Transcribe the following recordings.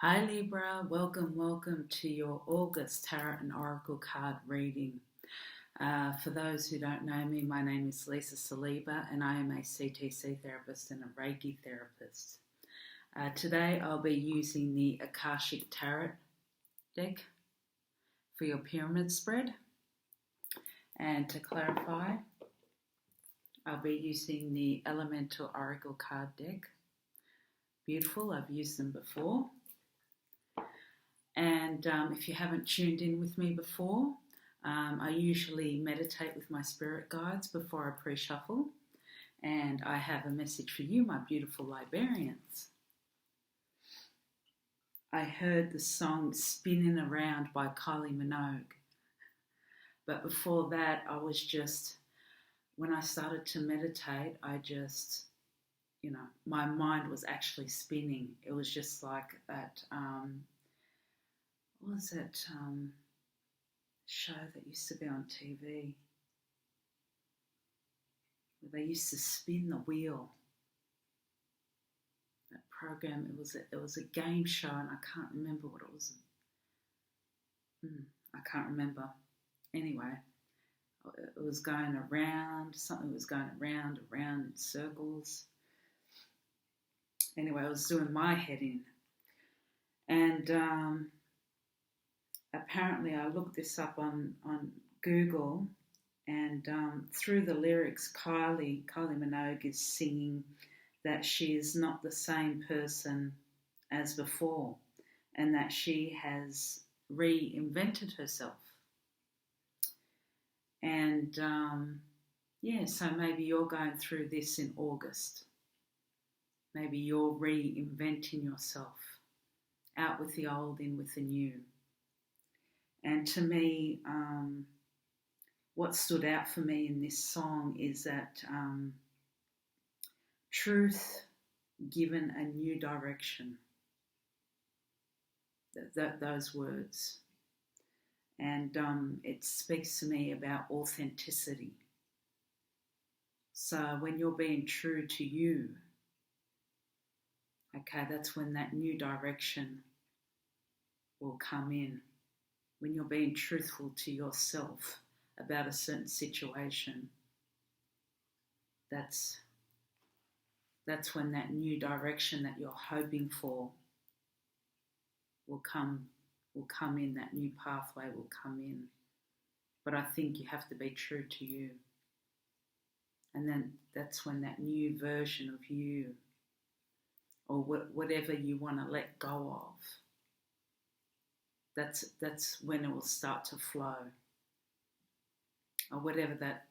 Hi Libra, welcome to your August Tarot and Oracle card reading. For those who don't know me, my name is Lisa Saliba and I am a CTC therapist and a Reiki therapist. Today I'll be using the Akashic Tarot deck for your pyramid spread. And to clarify, I'll be using the Elemental Oracle card deck. Beautiful, I've used them before. And if you haven't tuned in with me before, I usually meditate with my spirit guides before I pre-shuffle. And I have a message for you, my beautiful librarians. I heard the song Spinning Around by Kylie Minogue. But before that, when I started to meditate, my mind was actually spinning. It was just like that... what was that show that used to be on TV where they used to spin the wheel? That program, it was a game show and I can't remember what it was. I can't remember. Anyway, it was going around, something was going around in circles. Anyway, I was doing my head in. And apparently I looked this up on Google, and through the lyrics, Kylie Minogue is singing that she is not the same person as before and that she has reinvented herself. And so maybe you're going through this in August. Maybe you're reinventing yourself, out with the old, in with the new. And to me, what stood out for me in this song is that truth given a new direction. Those words. And it speaks to me about authenticity. So when you're being true to you, okay, that's when that new direction will come in. When you're being truthful to yourself about a certain situation, that's when that new direction that you're hoping for will come in, that new pathway will come in. But I think you have to be true to you. And then that's when that new version of you, or whatever you want to let go of, that's when it will start to flow. Or whatever that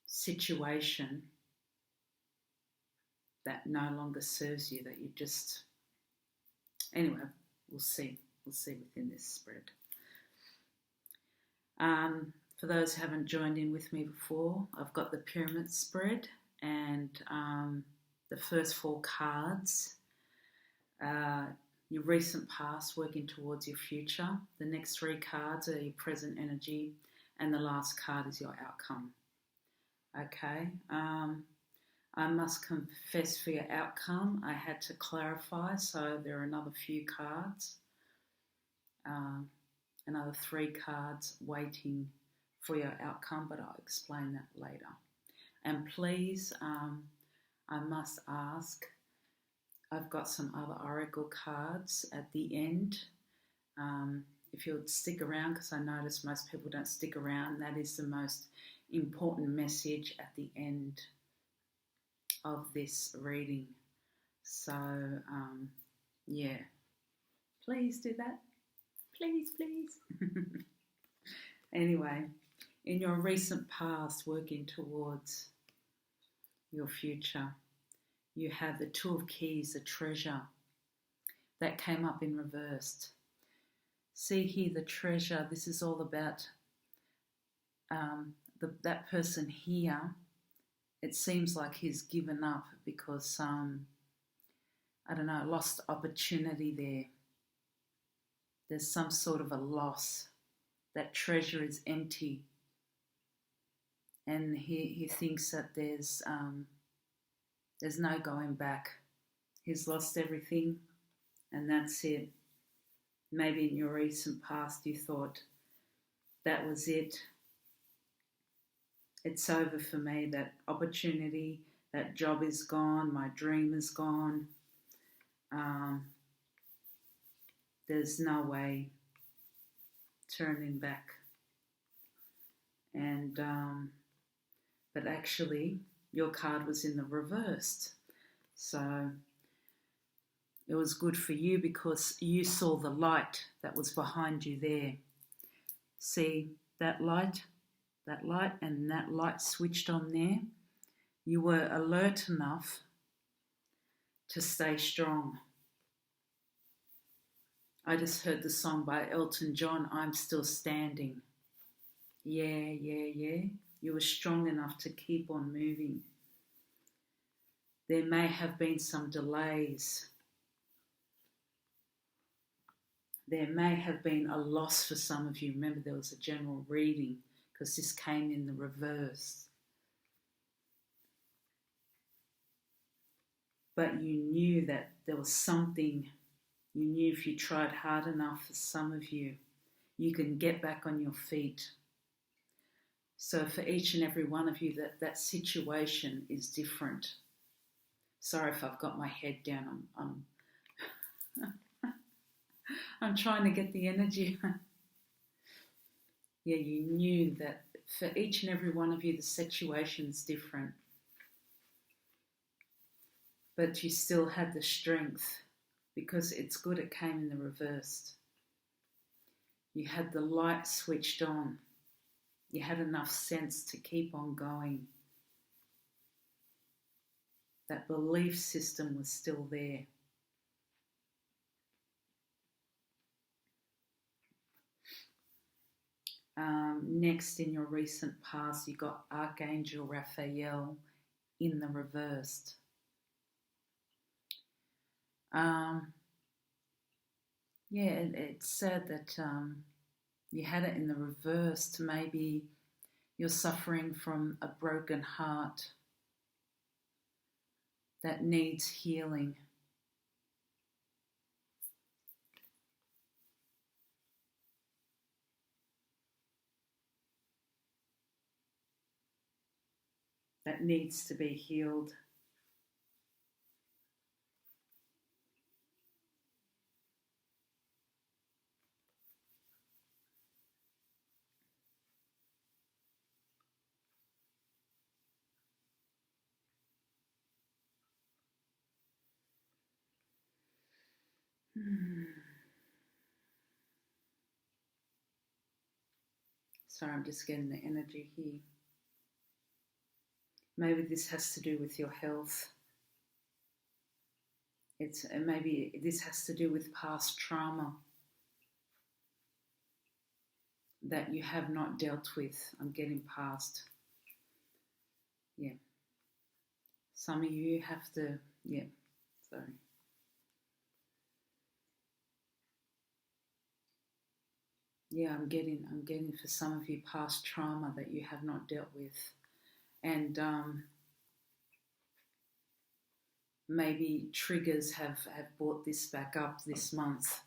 situation that no longer serves you, that you just... Anyway, we'll see within this spread. For those who haven't joined in with me before, I've got the pyramid spread, and the first 4 cards, your recent past working towards your future. The next 3 cards are your present energy, and the last card is your outcome. Okay, I must confess for your outcome, I had to clarify, so there are another few cards, another 3 cards waiting for your outcome, but I'll explain that later. And please, I must ask, I've got some other oracle cards at the end. If you'll stick around, because I notice most people don't stick around, that is the most important message at the end of this reading. So, please do that. Please. Anyway, in your recent past working towards your future, you have the 2 of Keys, the treasure, that came up in reversed. See here, the treasure, this is all about that person here. It seems like he's given up because, lost opportunity there. There's some sort of a loss. That treasure is empty. And he thinks that there's no going back. He's lost everything. and that's it. Maybe in your recent past you thought, that was it. It's over for me. That opportunity, that job is gone, my dream is gone. There's no way turning back. And but actually your card was in the reversed. So it was good for you because you saw the light that was behind you there. See that light, and that light switched on there. You were alert enough to stay strong. I just heard the song by Elton John, I'm Still Standing. Yeah. You were strong enough to keep on moving. There may have been some delays. There may have been a loss for some of you. Remember, there was a general reading because this came in the reverse. But you knew that there was something. You knew if you tried hard enough, for some of you, you can get back on your feet. So for each and every one of you, that situation is different. Sorry if I've got my head down. I'm trying to get the energy. Yeah, you knew that for each and every one of you, the situation's different. But you still had the strength because it's good it came in the reversed. You had the light switched on. You had enough sense to keep on going. That belief system was still there. Next, in your recent past, you got Archangel Raphael in the reversed. It's sad that you had it in the reversed. Maybe you're suffering from a broken heart that needs healing. That needs to be healed. Sorry, I'm just getting the energy here. Maybe this has to do with your health. Maybe this has to do with past trauma that you have not dealt with. I'm getting past. Yeah. Some of you have to, sorry. Yeah, I'm getting for some of you past trauma that you have not dealt with. And maybe triggers have brought this back up this month.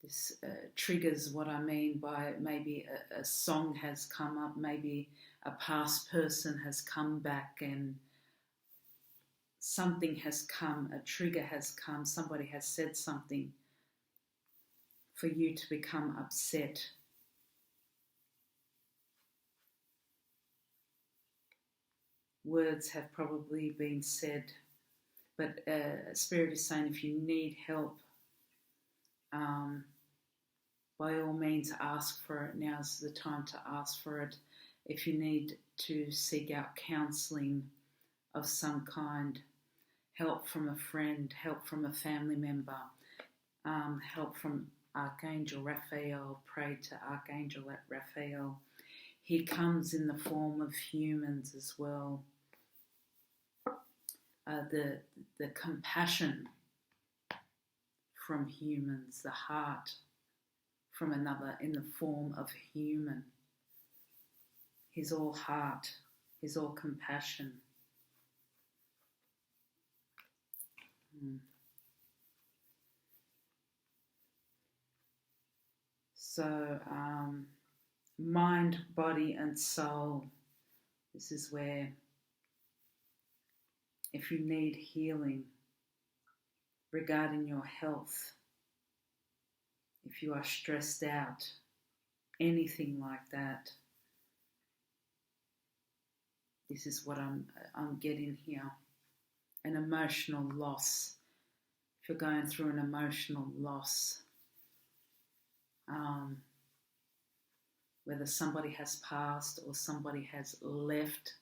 This triggers what I mean by maybe a song has come up, maybe a past person has come back and something has come, a trigger has come, somebody has said something for you to become upset. Words have probably been said, but Spirit is saying if you need help, by all means ask for it. Now's the time to ask for it. If you need to seek out counselling of some kind, help from a friend, help from a family member, help from Archangel Raphael, pray to Archangel Raphael. He comes in the form of humans as well. The compassion from humans, the heart from another in the form of human. He's all heart, he's all compassion. So mind, body and soul. This is where if you need healing regarding your health, if you are stressed out, anything like that, this is what I'm getting here. An emotional loss. If you're going through an emotional loss, whether somebody has passed or somebody has left,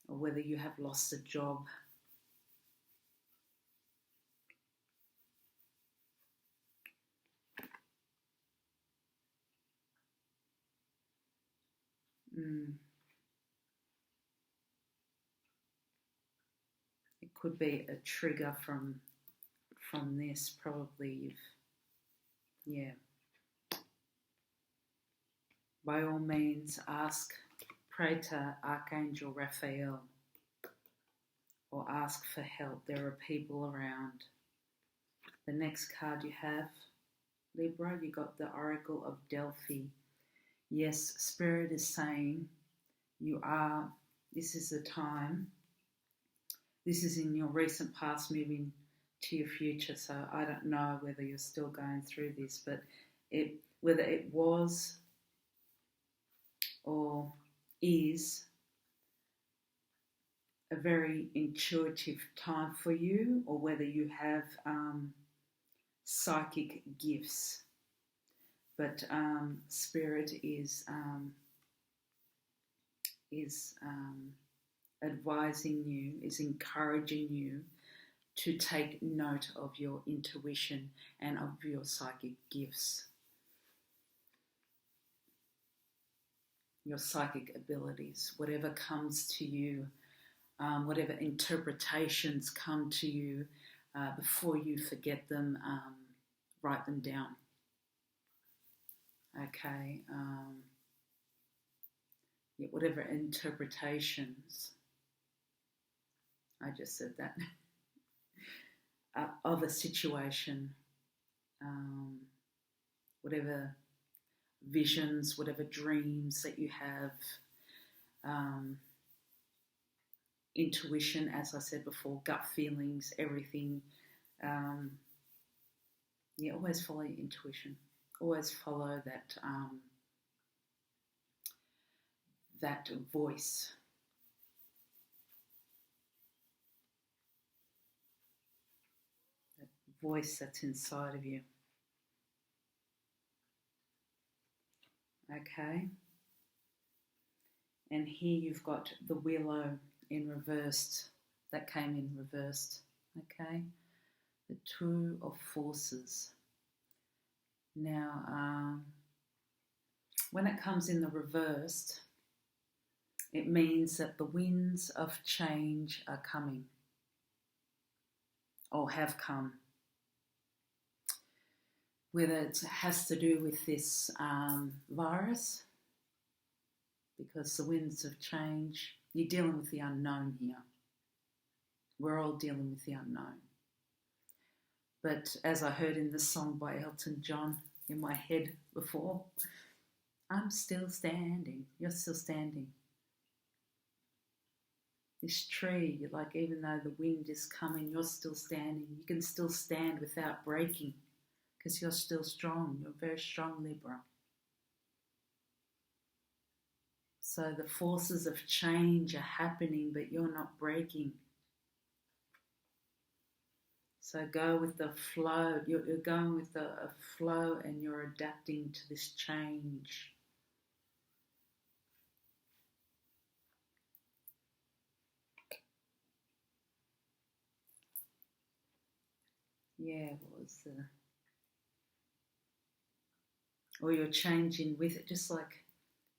or whether you have lost a job, it could be a trigger from this. Probably by all means pray to Archangel Raphael or ask for help. There are people around. The next card you have, Libra, you got the Oracle of Delphi. Yes, Spirit is saying this is the time. This is in your recent past moving to your future. So I don't know whether you're still going through this, but whether it was or is a very intuitive time for you, or whether you have psychic gifts. But Spirit is advising you, is encouraging you to take note of your intuition and of your psychic gifts, your psychic abilities. Whatever comes to you, whatever interpretations come to you, before you forget them, write them down. Okay. Whatever interpretations, I just said that, of a situation, whatever visions, whatever dreams that you have, intuition, as I said before, gut feelings, everything. Always follow your intuition. Always follow that voice. That voice that's inside of you. Okay. And here you've got the willow in reversed. That came in reversed. Okay. The Two of Forces. Now, when it comes in the reversed, it means that the winds of change are coming, or have come. Whether it has to do with this virus, because the winds of change, you're dealing with the unknown here. We're all dealing with the unknown. But as I heard in the song by Elton John in my head before, I'm still standing, you're still standing. This tree, like, even though the wind is coming, you're still standing. You can still stand without breaking because you're still strong. You're very strong, Libra. So the forces of change are happening, but you're not breaking. So go with the flow. You're going with a flow, and you're adapting to this change. What was the... Or you're changing with it, just like,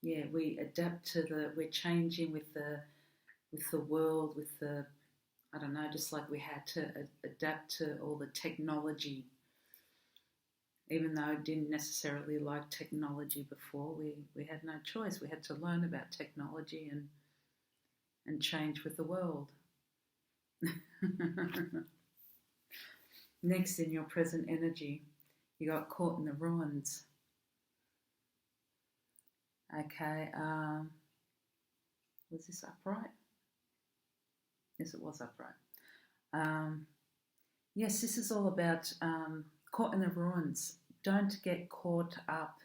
we adapt to we're changing with the world, with the, I don't know, just like we had to adapt to all the technology. Even though I didn't necessarily like technology before, we had no choice. We had to learn about technology and change with the world. Next, in your present energy, you got caught in the ruins. Okay, was this upright? Yes, it was upright. Yes, this is all about caught in the ruins. Don't get caught up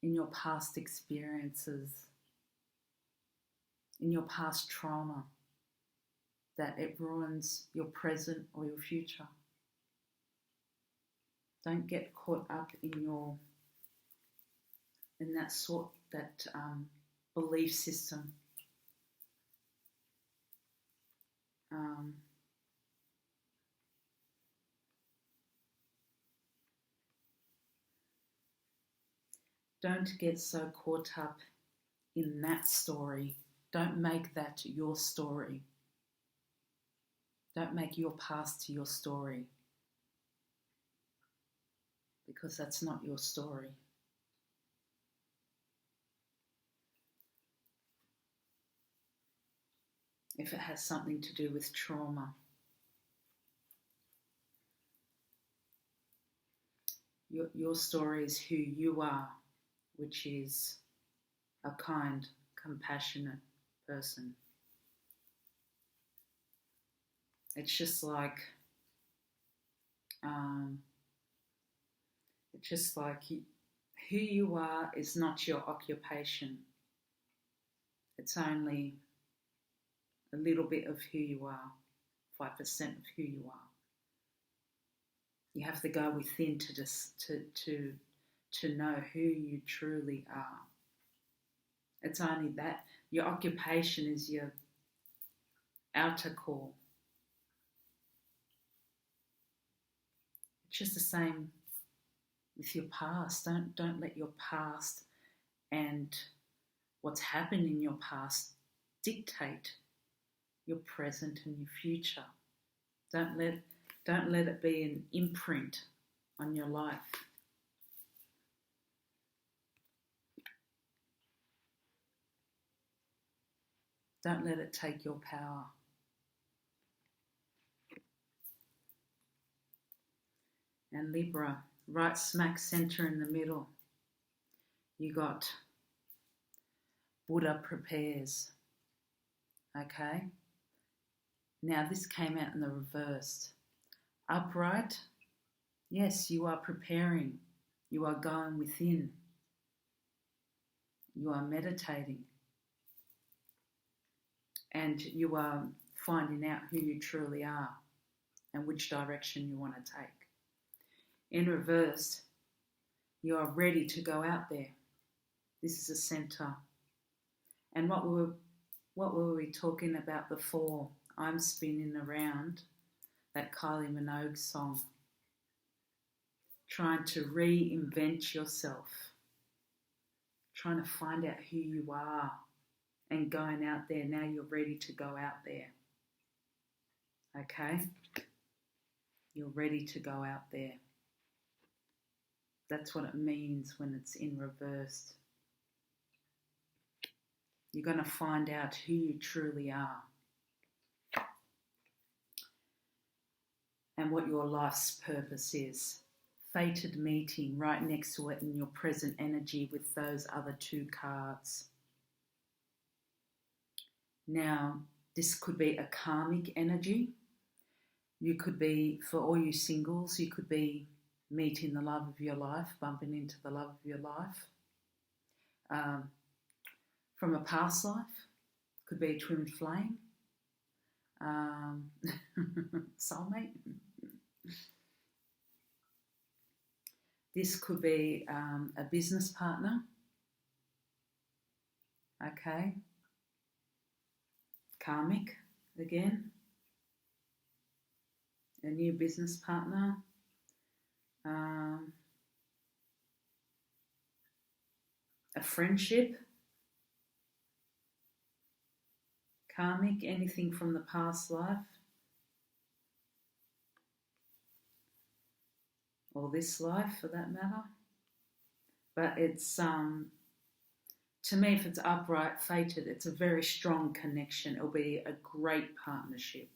in your past experiences, in your past trauma, that it ruins your present or your future. Don't get caught up in that belief system. Don't get so caught up in that story. Don't make that your story. Don't make your past your story, because that's not your story. If it has something to do with trauma, your story is who you are, which is a kind, compassionate person. It's just like who you are is not your occupation. It's only a little bit of who you are, 5% of who you are. You have to go within to know who you truly are. It's only that. Your occupation is your outer core. It's just the same with your past. Don't let your past and what's happened in your past dictate your present and your future. Don't let it be an imprint on your life. Don't let it take your power. And Libra, right smack center in the middle, you got Buddha prepares. Okay? Now this came out in the reverse. Upright, yes, you are preparing. You are going within. You are meditating. And you are finding out who you truly are and which direction you want to take. In reverse, you are ready to go out there. This is a center. And what were we talking about before? I'm spinning around that Kylie Minogue song, trying to reinvent yourself, trying to find out who you are and going out there. Now you're ready to go out there. Okay? You're ready to go out there. That's what it means when it's in reverse. You're going to find out who you truly are and what your life's purpose is. Fated meeting right next to it in your present energy with those other two cards. Now, this could be a karmic energy. You could be, for all you singles, you could be meeting the love of your life, bumping into the love of your life. From a past life, could be a twin flame, soulmate. This could be a business partner, okay, karmic again, a new business partner, a friendship, karmic, anything from the past life, or this life for that matter. But it's, to me, if it's upright, fated, it's a very strong connection. It'll be a great partnership.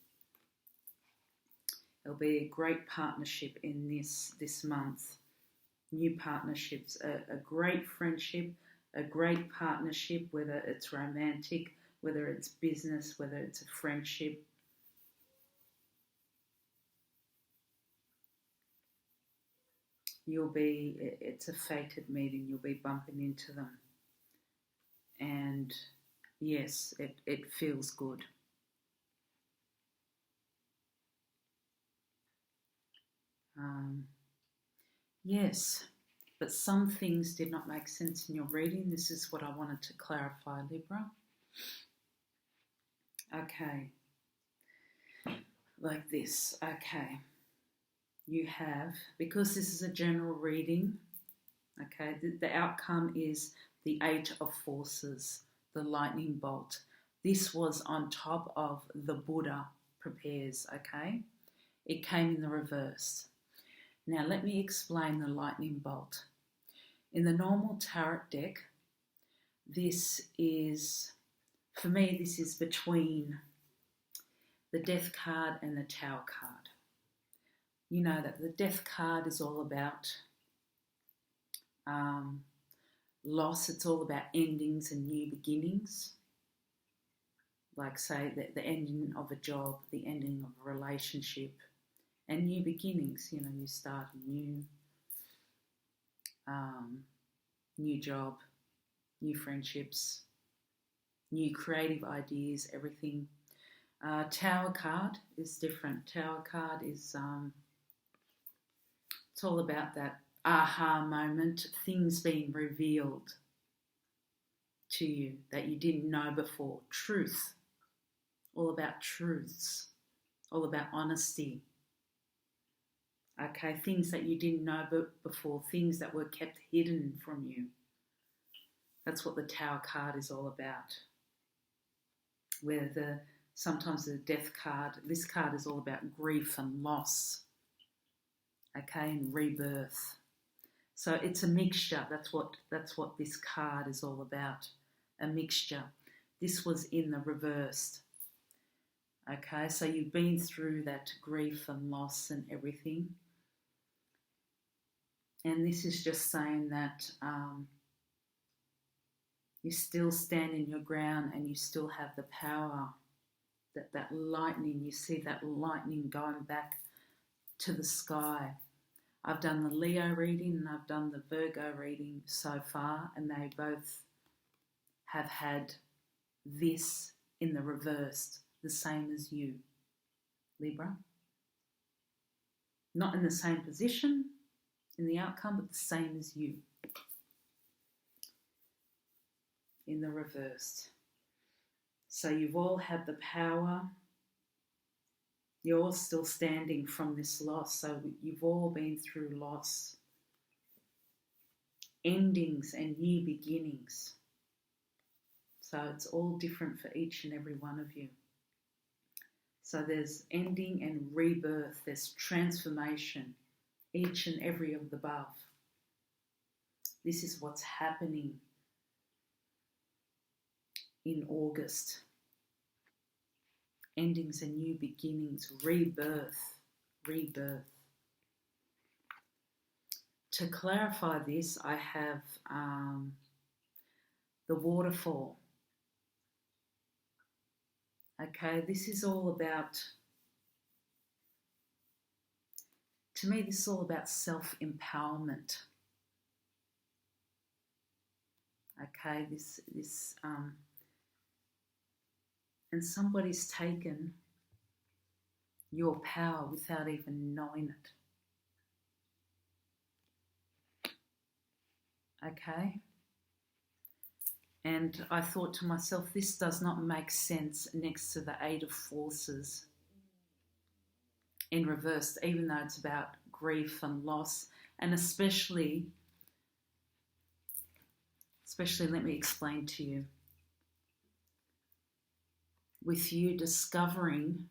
There'll be a great partnership in this month. New partnerships, a great friendship, a great partnership, whether it's romantic, whether it's business, whether it's a friendship. It's a fated meeting, you'll be bumping into them. And yes, it feels good. Yes, but some things did not make sense in your reading. This is what I wanted to clarify, Libra. Okay, like this. Okay, you have, because this is a general reading, okay, the outcome is the Eight of Forces, the lightning bolt. This was on top of the Buddha prepares, okay? It came in the reverse. Now let me explain the lightning bolt. In the normal tarot deck, this is, for me, this is between the Death card and the Tower card. You know that the Death card is all about loss. It's all about endings and new beginnings. Like, say, the ending of a job, the ending of a relationship, and new beginnings. You know, you start a new job, new friendships, new creative ideas, everything. Tower card is different. Tower card is it's all about that aha moment, things being revealed to you that you didn't know before. Truth, all about truths, all about honesty. Okay, things that you didn't know before, things that were kept hidden from you. That's what the Tower card is all about. Where sometimes the Death card, this card is all about grief and loss. Okay, and rebirth. So it's a mixture. That's what this card is all about. A mixture. This was in the reversed. Okay, so you've been through that grief and loss and everything. And this is just saying that you still stand in your ground and you still have the power. That lightning, you see that lightning going back to the sky. I've done the Leo reading and I've done the Virgo reading so far, and they both have had this in the reversed, the same as you, Libra. Not in the same position in the outcome, but the same as you in the reversed. So you've all had the power. You're all still standing from this loss. So you've all been through loss, endings and new beginnings. So it's all different for each and every one of you. So there's ending and rebirth. There's transformation, each and every of the above. This is what's happening in August. Endings and new beginnings, rebirth. To clarify this, I have the waterfall. Okay, this is all about, to me, this is all about self-empowerment. Okay, and somebody's taken your power without even knowing it. Okay? And I thought to myself, this does not make sense next to the Eight of Forces in reverse, even though it's about grief and loss, and especially, let me explain to you, with you discovering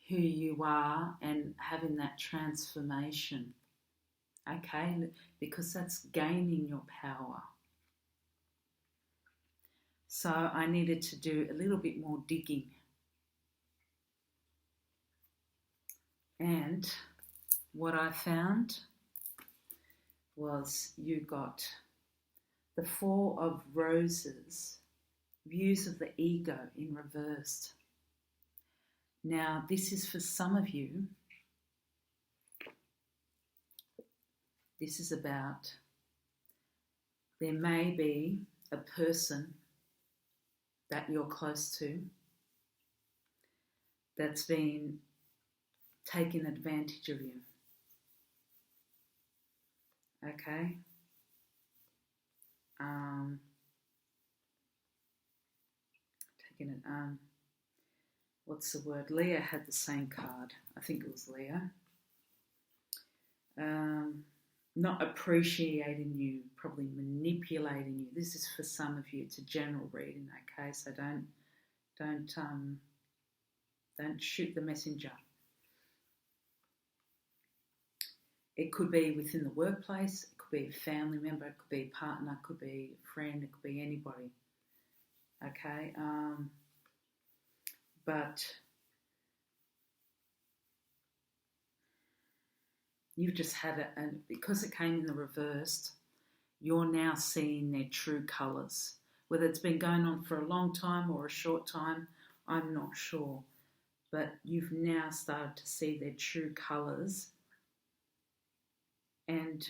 who you are and having that transformation, okay? Because that's gaining your power. So I needed to do a little bit more digging. And what I found was you got the Four of Roses, views of the ego in reversed. Now, this is for some of you. This is about, there may be a person that you're close to that's been taking advantage of you. Okay? What's the word? Leah had the same card. I think it was Leah. Not appreciating you, probably manipulating you. This is for some of you. It's a general reading, okay? So don't shoot the messenger. It could be within the workplace. It could be a family member. It could be a partner. It could be a friend. It could be anybody. Okay, but you've just had it, and because it came in the reversed, you're now seeing their true colours. Whether it's been going on for a long time or a short time, I'm not sure. But you've now started to see their true colours, and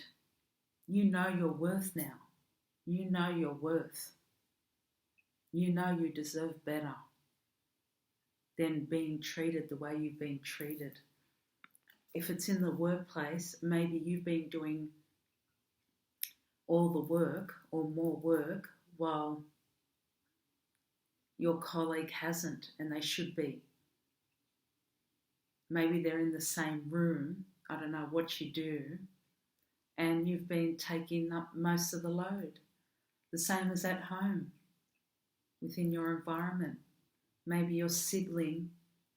you know your worth now. You know your worth. You know you deserve better than being treated the way you've been treated. If it's in the workplace, maybe you've been doing all the work or more work while your colleague hasn't, and they should be. Maybe they're in the same room, I don't know what you do, and you've been taking up most of the load. The same as at home, within your environment. Maybe your sibling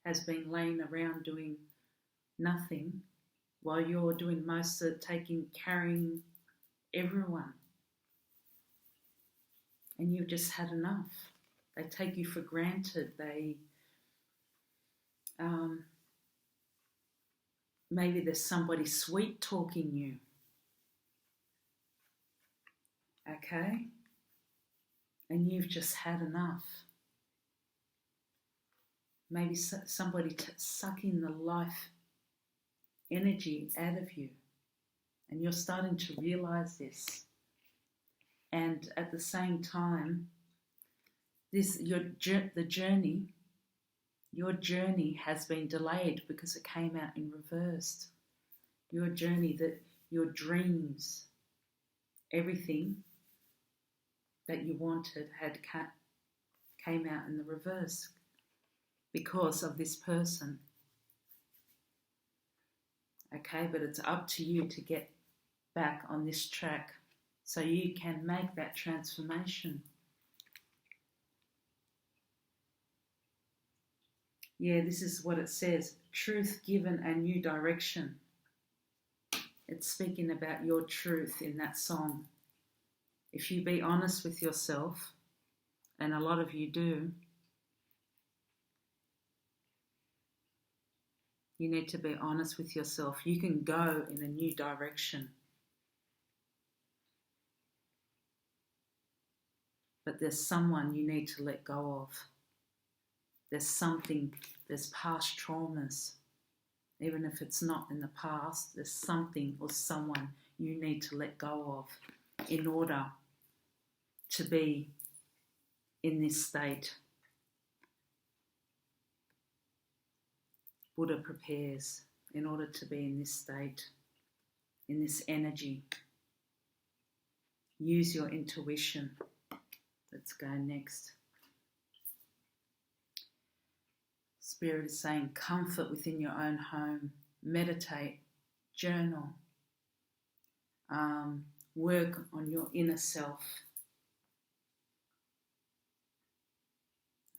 has been laying around doing nothing while you're doing most of carrying everyone. And you've just had enough. They take you for granted. Maybe there's somebody sweet talking you. Okay? And you've just had enough. Maybe somebody sucking the life energy out of you. And you're starting to realize this. And at the same time, your journey has been delayed because it came out in reversed. Your journey, your dreams, everything that you wanted came out in the reverse because of this person. Okay, but it's up to you to get back on this track so you can make that transformation. Yeah, this is what it says. Truth given a new direction. It's speaking about your truth in that song. If you be honest with yourself, and a lot of you do, you need to be honest with yourself. You can go in a new direction. But there's someone you need to let go of. There's past traumas. Even if it's not in the past, there's something or someone you need to let go of in order to be in this state. Buddha prepares in order to be in this state, in this energy. Use your intuition. Let's go next. Spirit is saying comfort within your own home. Meditate, journal, work on your inner self.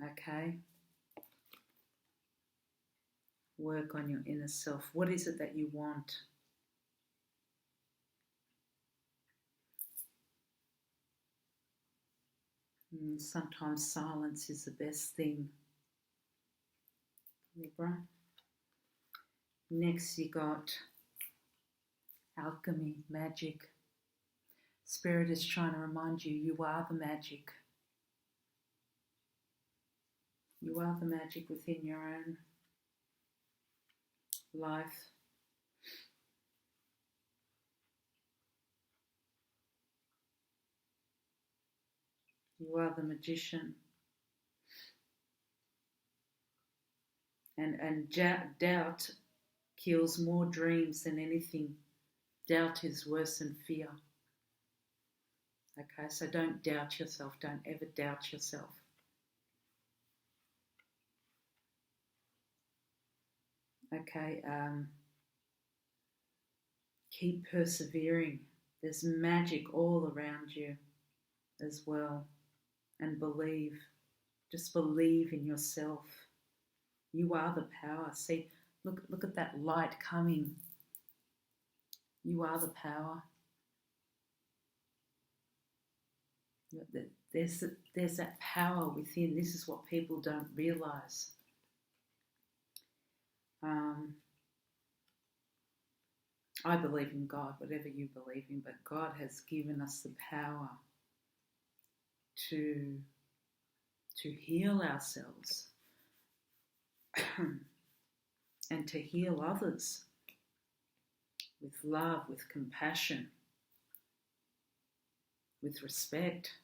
Okay? Work on your inner self. What is it that you want? Sometimes silence is the best thing. Libra. Next you got alchemy, magic. Spirit is trying to remind you, you are the magic. You are the magic within your own life. You are the magician. And doubt kills more dreams than anything. Doubt is worse than fear. Okay, so don't doubt yourself. Don't ever doubt yourself. Okay, keep persevering. There's magic all around you as well. And believe. Just believe in yourself. You are the power. See, look at that light coming. You are the power. There's that power within. This is what people don't realize. I believe in God, whatever you believe in, but God has given us the power to heal ourselves and to heal others with love, with compassion, with respect.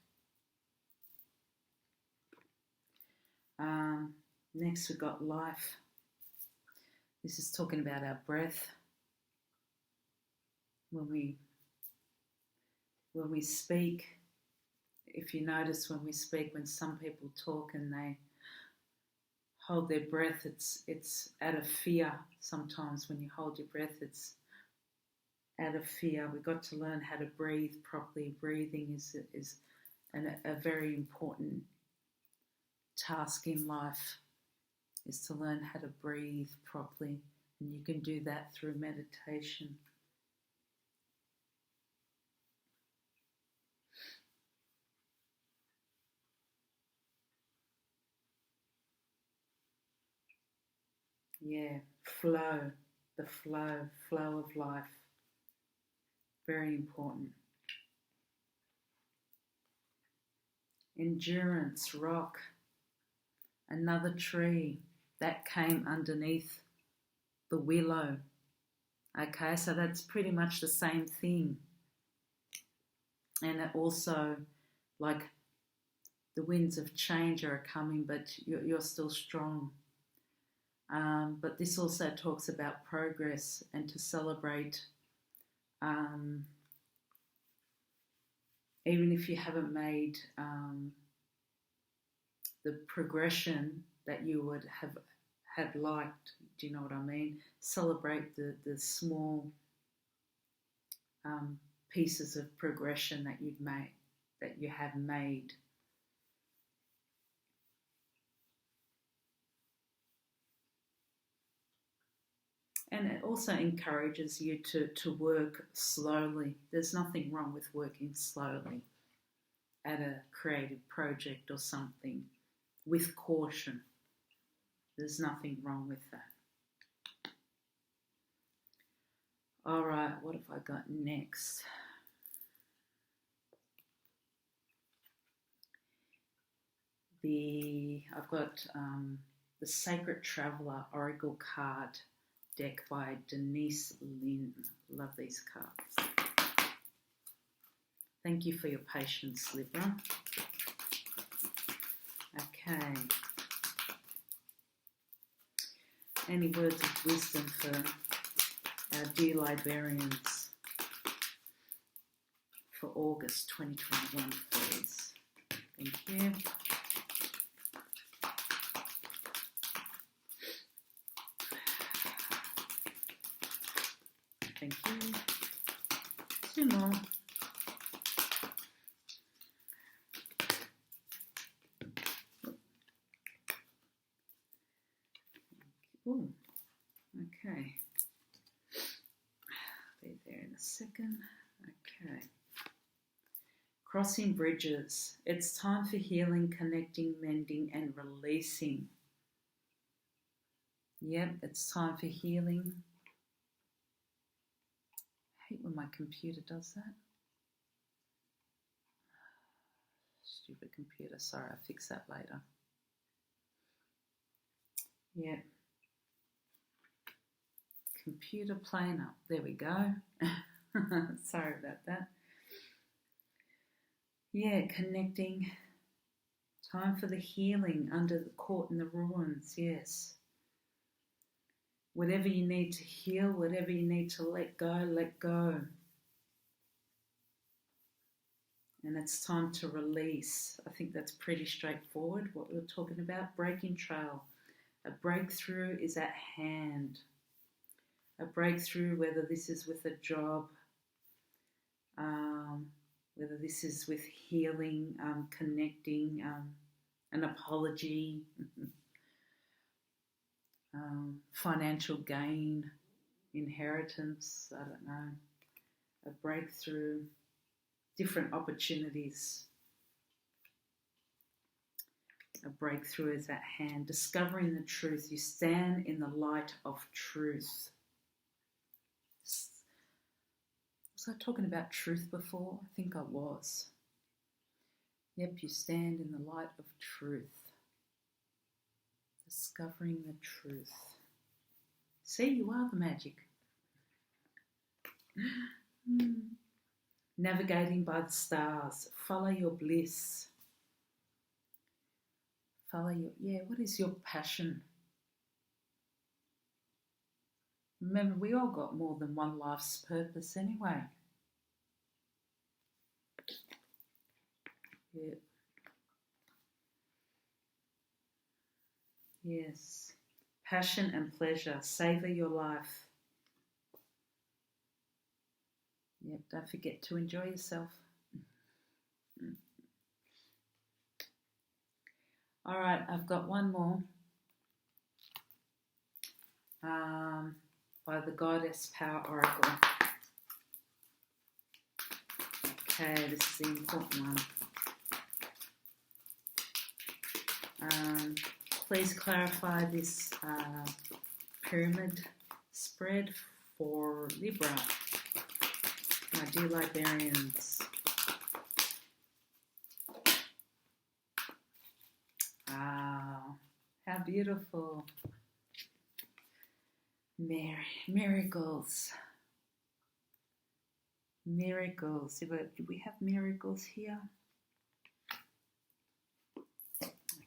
Next we've got life. This is talking about our breath. When we speak, if you notice when we speak, when some people talk and they hold their breath, it's out of fear. Sometimes when you hold your breath, it's out of fear. We've got to learn how to breathe properly. Breathing is a very important task in life, is to learn how to breathe properly, and you can do that through meditation. Yeah, the flow of life. Very important. Endurance, rock, another tree that came underneath the willow. Okay, so that's pretty much the same thing. And it also, like, the winds of change are coming, but you're still strong. But this also talks about progress and to celebrate, even if you haven't made the progression that you would have liked. Do you know what I mean? Celebrate the small pieces of progression that you have made. And it also encourages you to work slowly. There's nothing wrong with working slowly at a creative project or something, with caution. There's nothing wrong with that. All right, what have I got next? I've got the Sacred Traveller Oracle card deck by Denise Lynn. Love these cards. Thank you for your patience, Libra. Okay. Any words of wisdom for our dear librarians for August 2021, please? Thank you. Thank you. Two more. Ooh, okay. Be there in a second. Okay. Crossing bridges. It's time for healing, connecting, mending, and releasing. Yep, it's time for healing, hate when my computer does that. Stupid computer. Sorry, I'll fix that later. Yeah. Computer playing up. There we go. Sorry about that. Yeah, connecting. Time for the healing under the caught in the ruins. Yes. Whatever you need to heal, whatever you need to let go, let go. And it's time to release. I think that's pretty straightforward, what we were talking about. Breaking trail. A breakthrough is at hand. A breakthrough, whether this is with a job, whether this is with healing, connecting, an apology, financial gain, inheritance, I don't know, a breakthrough, different opportunities. A breakthrough is at hand. Discovering the truth. You stand in the light of truth. Was I talking about truth before? I think I was. Yep, you stand in the light of truth. Discovering the truth. See, you are the magic. Navigating by the stars. Follow your bliss. What is your passion? Remember, we all got more than one life's purpose anyway. Yeah. Yes. Passion and pleasure. Savor your life. Yep, don't forget to enjoy yourself. All right, I've got one more. By the Goddess Power Oracle. Okay, this is the important one. Please clarify this pyramid spread for Libra, my dear librarians. How beautiful. Miracles. Miracles. Do we have miracles here?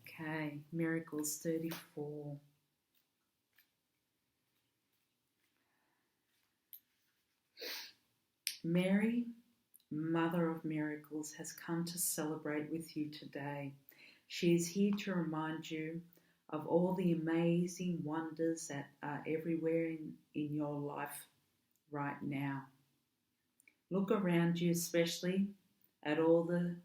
Okay, Miracles 34. Mary, Mother of Miracles, has come to celebrate with you today. She is here to remind you of all the amazing wonders that are everywhere in your life right now. Look around you, especially at all the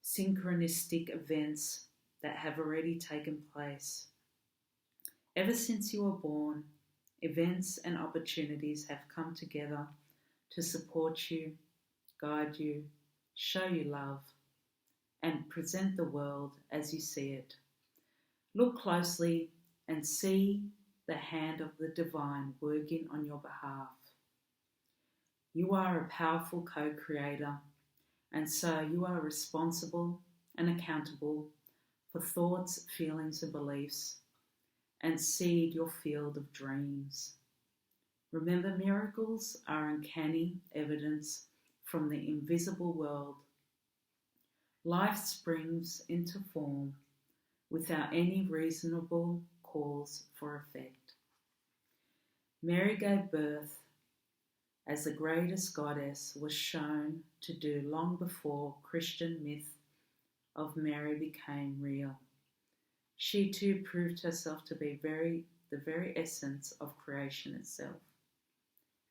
synchronistic events that have already taken place. Ever since you were born, events and opportunities have come together to support you, guide you, show you love, and present the world as you see it. Look closely and see the hand of the divine working on your behalf. You are a powerful co-creator, and so you are responsible and accountable for thoughts, feelings, and beliefs, and seed your field of dreams. Remember, miracles are uncanny evidence from the invisible world. Life springs into form without any reasonable cause for effect. Mary gave birth as the greatest goddess was shown to do long before Christian myth of Mary became real. She too proved herself to be the very essence of creation itself.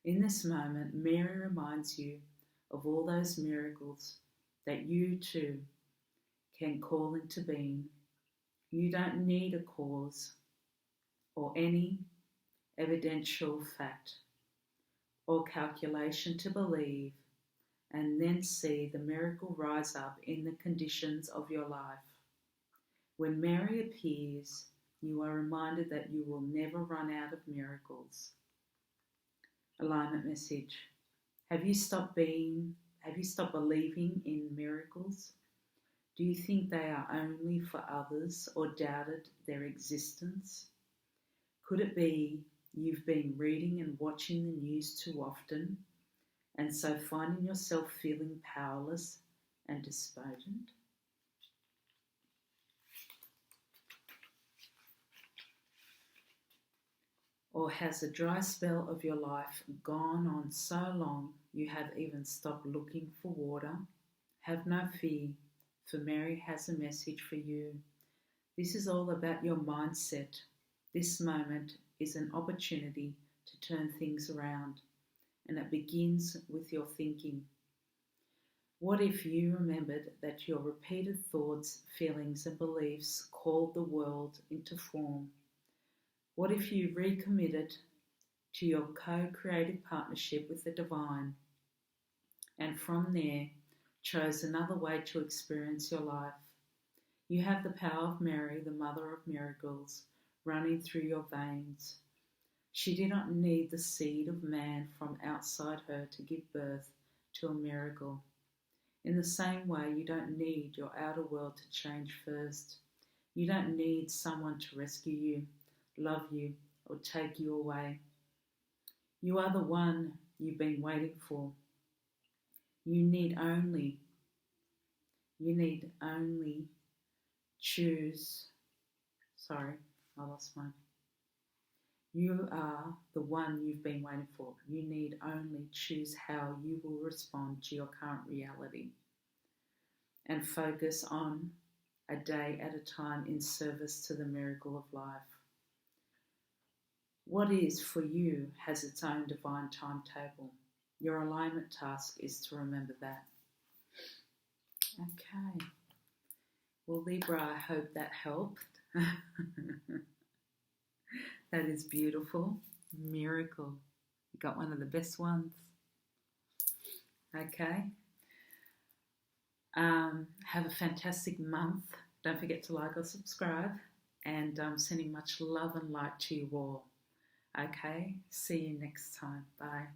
In this moment, Mary reminds you of all those miracles that you too can call into being. You don't need a cause or any evidential fact or calculation to believe and then see the miracle rise up in the conditions of your life. When Mary appears, you are reminded that you will never run out of miracles. Alignment message. Have you stopped believing in miracles? Do you think they are only for others or doubted their existence? Could it be you've been reading and watching the news too often and so finding yourself feeling powerless and despondent? Or has the dry spell of your life gone on so long you have even stopped looking for water? Have no fear, for Mary has a message for you. This is all about your mindset. This moment is an opportunity to turn things around, and it begins with your thinking. What if you remembered that your repeated thoughts, feelings, and beliefs called the world into form? What if you recommitted to your co-creative partnership with the divine, and from there chose another way to experience your life? You have the power of Mary, the Mother of Miracles, running through your veins. She did not need the seed of man from outside her to give birth to a miracle. In the same way, you don't need your outer world to change first. You don't need someone to rescue you, love you, or take you away. You are the one you've been waiting for. You need only choose. Sorry, I lost mine. You are the one you've been waiting for. You need only choose how you will respond to your current reality and focus on a day at a time in service to the miracle of life. What is for you has its own divine timetable. Your alignment task is to remember that. Okay. Well, Libra, I hope that helped. That is beautiful. Miracle. You got one of the best ones. Okay. Have a fantastic month. Don't forget to like or subscribe. And I'm sending much love and light to you all. Okay. See you next time. Bye.